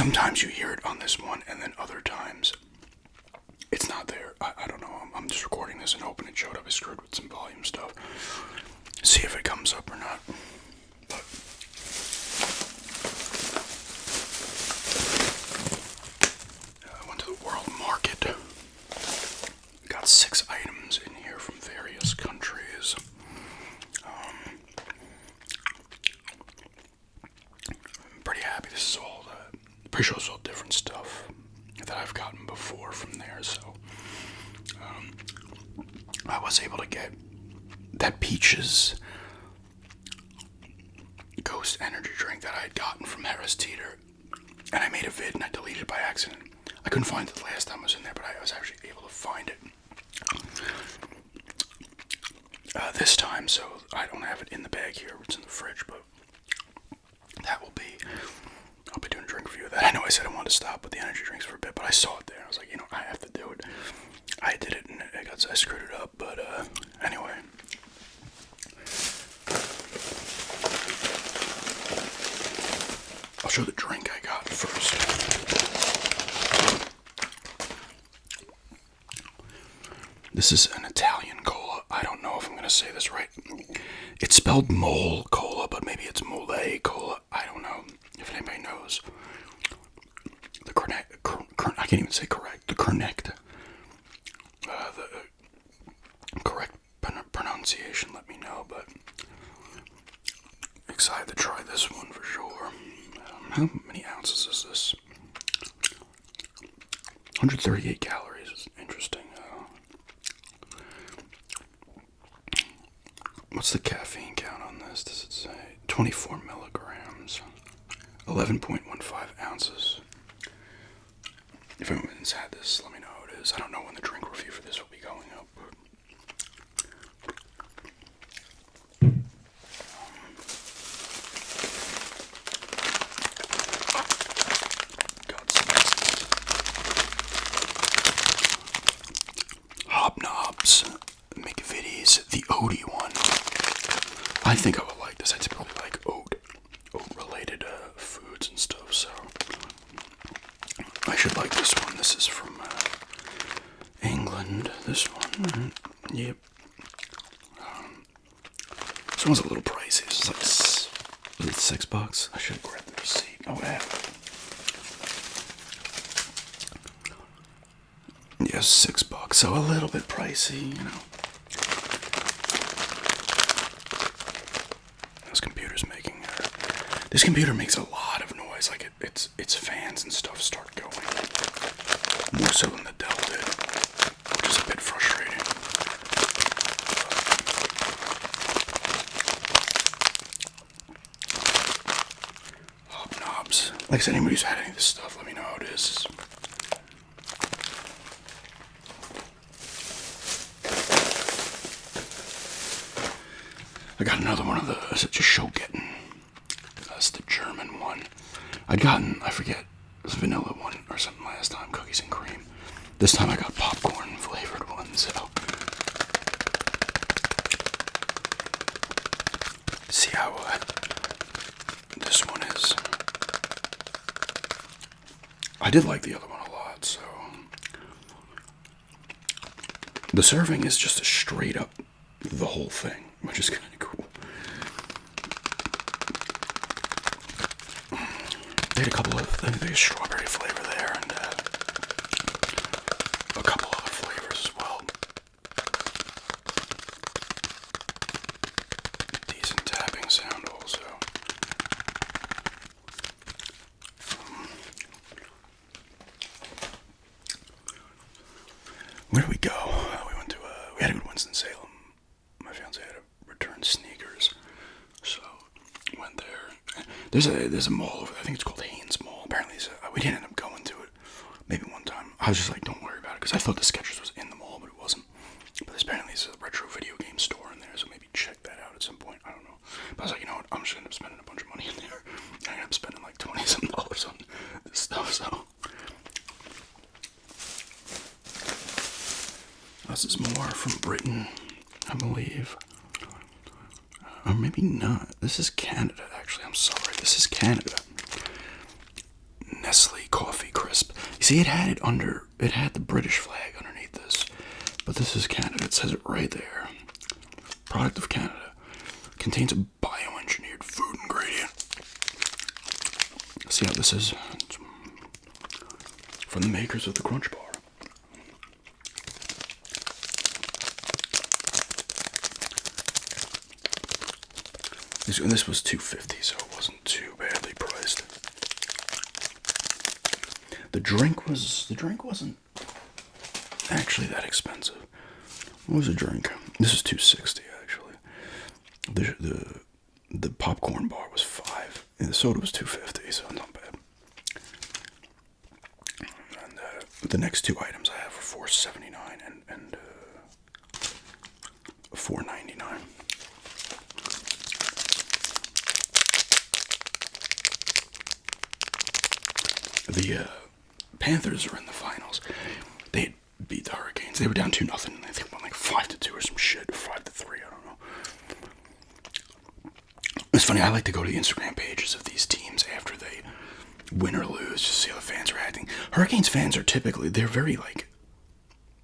sometimes you hear it on this one, and then other times it's not there. I don't know. I'm just recording this and hoping it showed up. I screwed with some volume stuff. See if it comes up or not. But I went to the World Market. Got 6 items in here from various countries. I'm pretty happy. This is all pretty sure it's all different stuff that I've gotten before from there. So I was able to get that Peaches Ghost energy drink that I had gotten from Harris Teeter, and I made a vid and I deleted it by accident. I couldn't find it the last time I was in there, but I was actually able to find it this time, so I don't have it in the bag here. It's in the fridge, but I'll be doing a drink review of that. I know I said I wanted to stop with the energy drinks for a bit, but I saw it there and I was like, I have to do it. I did it and I screwed it up, but anyway. I'll show the drink I got first. This is an Italian cola. I don't know if I'm going to say this right. It's spelled mole cola, but maybe it's mole cola. I don't know if anybody knows. I can't even say correct. The correct pronunciation, let me know, but excited to try this one for sure. How many ounces is this? 138 calories. Interesting. What's the caffeine count on this? Does it say 24 milligrams? 11.15 ounces. If anyone's had this, let me know how it is. I don't know when the drink review for this will be going up, but got some Hobnobs McVitie's, the oaty one. I think I would like this. I typically like oat-related foods and stuff, so I should like this one. This is from England. This one, yep. This one's a little pricey. It's like was it $6? I should have grabbed the receipt. Oh, I have it. Yeah, $6. So a little bit pricey, This computer makes a lot of noise, like its fans and stuff start going. More so than the Dell did, which is a bit frustrating. Hobnobs. Like I said, anybody who's had any of this stuff, let me know how it is. I got another one of those. Just Schogetten. That's the German one. I'd gotten, I forget, it was a vanilla one or something last time, cookies and cream. This time I got popcorn flavored one, so. See how this one is. I did like the other one a lot, so. The serving is just a straight up the whole thing, which is kind of cool. They had a couple of, I think there's strawberry flavor there, and a couple other flavors as well. Decent tapping sound also. Where did we go? We had to go to Winston-Salem. My fiance had to return sneakers, so went there. There's a mall over there. I think it's called Haynes Mall. Apparently, we didn't end up going to it. Maybe one time. I was just like, don't worry about it, because I thought the Skechers was in the mall, but it wasn't. But there's apparently a retro video game store in there, so maybe check that out at some point. I don't know. But I was like, you know what? I'm just gonna end up spending a bunch of money in there. I ended up spending like $20-some on this stuff. So this is more from Britain, I believe. Or maybe not. This is Canada, actually. I'm sorry. This is Canada. Nestle Coffee Crisp. You see, it had the British flag underneath this, but this is Canada. It says it right there. Product of Canada. Contains a bioengineered food ingredient. See how this is? It's from the makers of the Crunch Bar. This was $2.50, so it wasn't too badly priced. The drink wasn't actually that expensive. What was the drink? This is $2.60 actually. The popcorn bar was $5, and the soda was $2.50, so not bad. And the next two items I have are $4.79 and $4.99. The Panthers are in the finals. They had beat the Hurricanes. They were down 2-0. I think won like 5-2 or some shit, or 5-3. I don't know. It's funny. I like to go to the Instagram pages of these teams after they win or lose, just to see how the fans are acting. Hurricanes fans are they're very like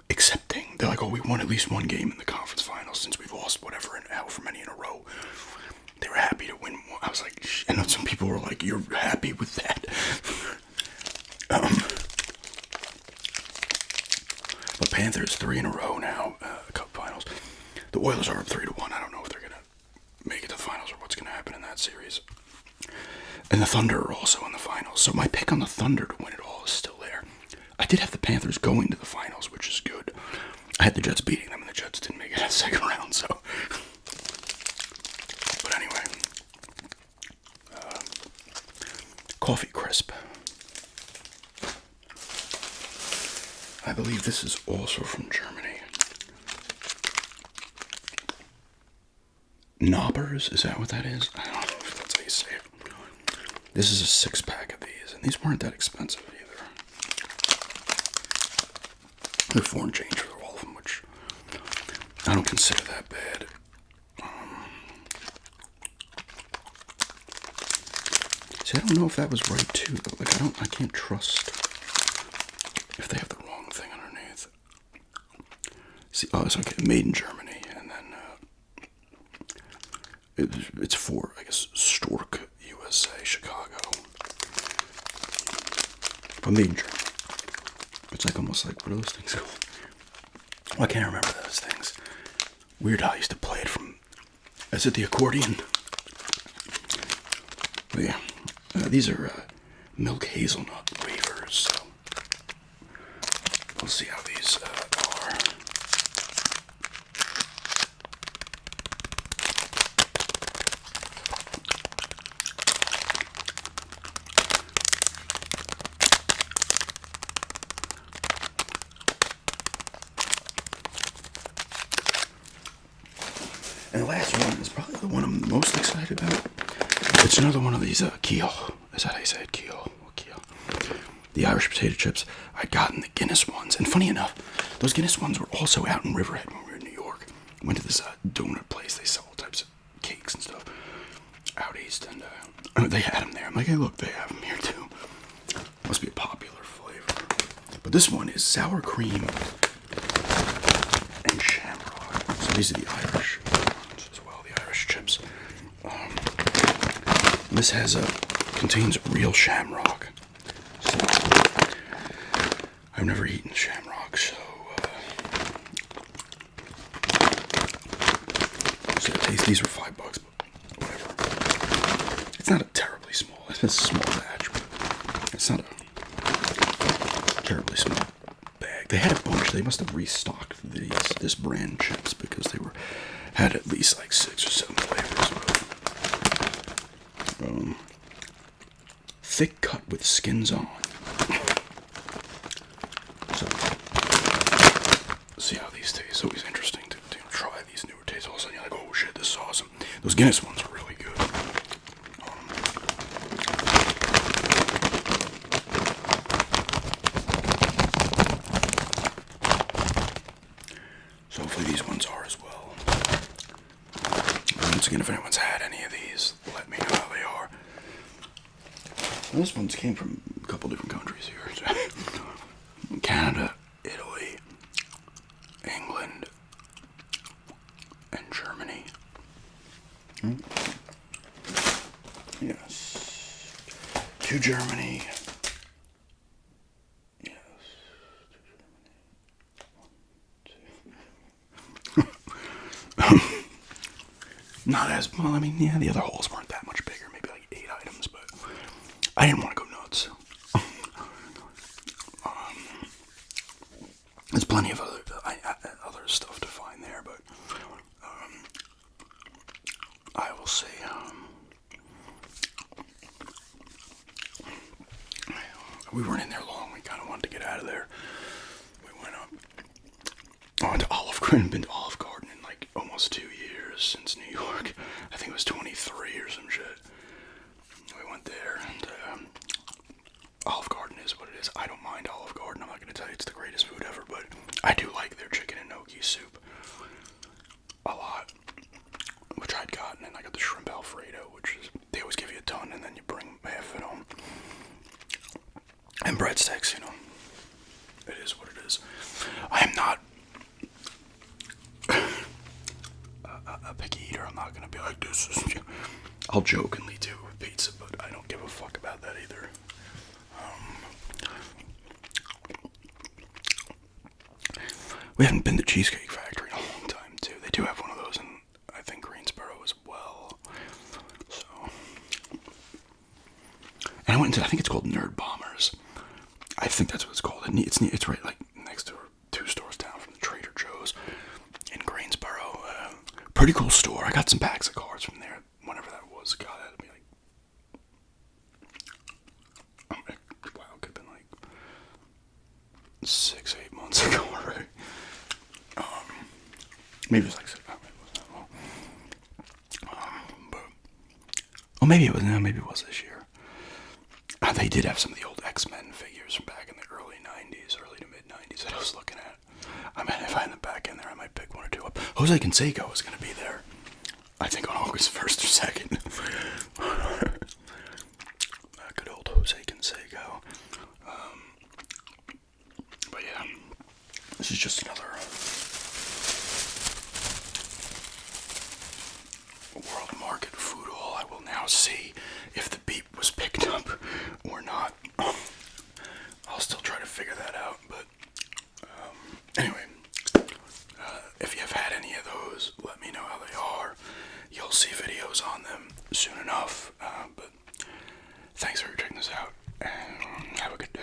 accepting. They're like, oh, we won at least one game in the conference finals since we've lost whatever and however many in a row. They were happy to win one. I was like, and then some people were like, you're happy with that? But Panthers 3 in a row now, Cup finals. The Oilers are up 3-1. I don't know if they're gonna make it to the finals or what's gonna happen in that series. And the Thunder are also in the finals. So my pick on the Thunder to win it all is still there. I did have the Panthers going to the finals, which is good. I had the Jets beating them, and the Jets didn't make it in the second round. So, but anyway, Coffee Crisp. I believe this is also from Germany. Knoppers, is that what that is? I don't know if that's how you say it. This is a 6-pack of these, and these weren't that expensive either. They're foreign change for all of them, which I don't consider that bad. See, I don't know if that was right too, though. Like, I can't trust if they have the wrong thing underneath. See, oh, it's okay, made in Germany, and then it's for, I guess, Stork, USA, Chicago. But made in Germany. It's like almost like, what are those things called? Oh, I can't remember those things. Weird how I used to play it from, is it the accordion? But yeah, these are milk hazelnut wafers, so we'll see how these are. And the last one is probably the one I'm most excited about. It's another one of these Kiel. Is that how you say it? Kiel. The Irish potato chips. I'd gotten the Guinness ones. And funny enough, those Guinness ones were also out in Riverhead when we were in New York. Went to this donut place. They sell all types of cakes and stuff out east. And they had them there. I'm like, hey, look, they have them here too. Must be a popular flavor. But this one is sour cream and shamrock. So these are the Irish ones as well, the Irish chips. This contains real shamrock. So, I've never eaten shamrock, so these are $5, but whatever. It's not a terribly small. It's a small batch, but it's not a terribly small bag. They had a bunch. They must have restocked this brand chips because they had at least like 6 or 7 flavors. Thick cut with skins on. So, see how these taste. It's always interesting to try these newer tastes. All of a sudden you're like, oh shit, this is awesome. Those Guinness ones are really good. So hopefully these ones are as well. And once again, if anyone's had any of these, let me know how they are. Those ones came from a couple different countries here. Canada, Italy, England, and Germany. Yes. To Germany. Yes. To Germany. Not as well. I mean, yeah, the other holes weren't that much bigger. Maybe like 8 items, but I didn't want to go nuts. There's plenty of other stuff to find there, but I will say we weren't in there long. We kind of wanted to get out of there. We went up. I went to Olive Garden. Been to Olive Garden in like almost 2 years since New York. I think it was 23 or some shit. We went there, and Olive Garden is what it is. I don't mind Olive Garden. I'm not going to tell you it's the greatest food ever, but I do like their chicken and gnocchi soup a lot, which I'd gotten, and I got the shrimp Alfredo, which is, they always give you a ton, and then you bring half of it home. And breadsticks, you know. It is what it is. I am not a picky eater. I'm not going to be like, this is... I'll jokingly do with pizza, but I don't give a fuck about that either. We haven't been to Cheesecake Factory in a long time, too. They do have one of those in, I think, Greensboro as well. So... And I went into, I think it's called Nerd Bombers. I think that's what it's called. It's right, like, next to 2 stores down from the Trader Joe's in Greensboro. Pretty cool store. I got some packs of cards from there, whenever that was. God, that'd be like... Wow, it could have been like 6-8 months ago, right? Maybe it was like 6, maybe it wasn't that long. But, oh, maybe it was. No, maybe it was this year. They did have some of the old X-Men figures from back in the early 90s, early to mid 90s that I was looking at. I mean, if I end up back in there, I might pick 1 or 2 up. Jose Canseco is going to be there, I think, on August 1st or 2nd. Good old Jose Canseco. But yeah, this is just another World Market food haul. I will now see if the beep was picked up or not. I'll still try to figure that out, but anyway, if you've had any of those, let me know how they are. You'll see videos on them soon enough, but thanks for checking this out, and have a good day.